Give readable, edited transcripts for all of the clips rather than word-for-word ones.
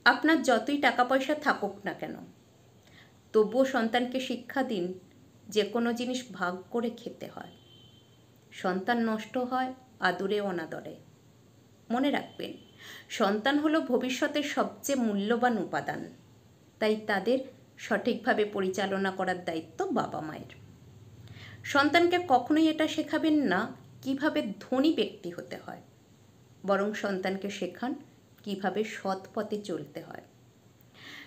আপনার যতই টাকা পয়সা থাকুক না কেন, তবুও সন্তানকে শিক্ষা দিন যে কোনো জিনিস ভাগ করে খেতে হয়। সন্তান নষ্ট হয় আদরে অনাদরে। মনে রাখবেন, সন্তান হলো ভবিষ্যতের সবচেয়ে মূল্যবান উপাদান, তাই তাদের সঠিকভাবে পরিচালনা করার দায়িত্ব বাবা মায়ের। সন্তানকে কখনোই এটা শেখাবেন না কিভাবে ধনী ব্যক্তি হতে হয়, বরং সন্তানকে শেখান কিভাবে সৎ পথে চলতে হয়।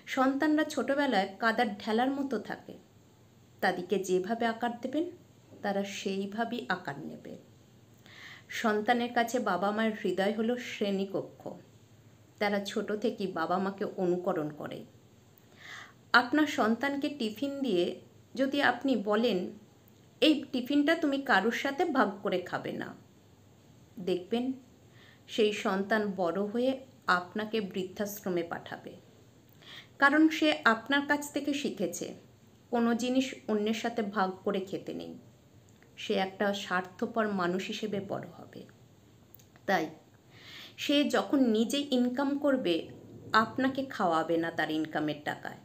সন্তানরা ছোটবেলায় কাদার ঢেলার মতো থাকে, তাদেরকে যেভাবে আকার দেবেন তারা সেইভাবেই আকার নেবে। সন্তানের কাছে বাবা মায়ের হৃদয় হলো শ্রেণীকক্ষ, তারা ছোট থেকেই বাবা মাকে অনুকরণ করে। আপনার সন্তানকে টিফিন দিয়ে যদি আপনি বলেন, এই টিফিনটা তুমি কারোর সাথে ভাগ করে খাবে না, দেখবেন সেই সন্তান বড় হয়ে আপনাকে বৃদ্ধাশ্রমে পাঠাবে। কারণ সে আপনার কাছ থেকে শিখেছে কোনো জিনিস অন্যের সাথে ভাগ করে খেতে নেই। সে একটা স্বার্থপর মানুষ হিসেবে বড় হবে। তাই সে যখন নিজে ইনকাম করবে, আপনাকে খাওয়াবে না তার ইনকামের টাকায়।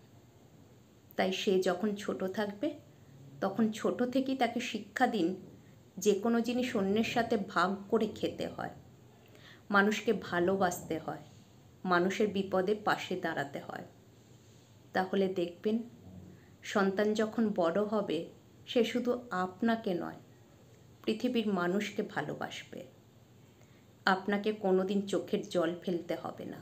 তাই সে যখন ছোট থাকবে, তখন ছোট থেকেই তাকে শিক্ষা দিন যে কোনো জিনিস অন্যের সাথে ভাগ করে খেতে হয়, মানুষকে ভালোবাসতে হয়, মানুষের বিপদে পাশে দাঁড়াতে হয়। তাহলে দেখবেন সন্তান যখন বড় হবে, সে শুধু আপনাকে নয়, পৃথিবীর মানুষকে ভালোবাসবে। আপনাকে কোনোদিন চোখের জল ফেলতে হবে না।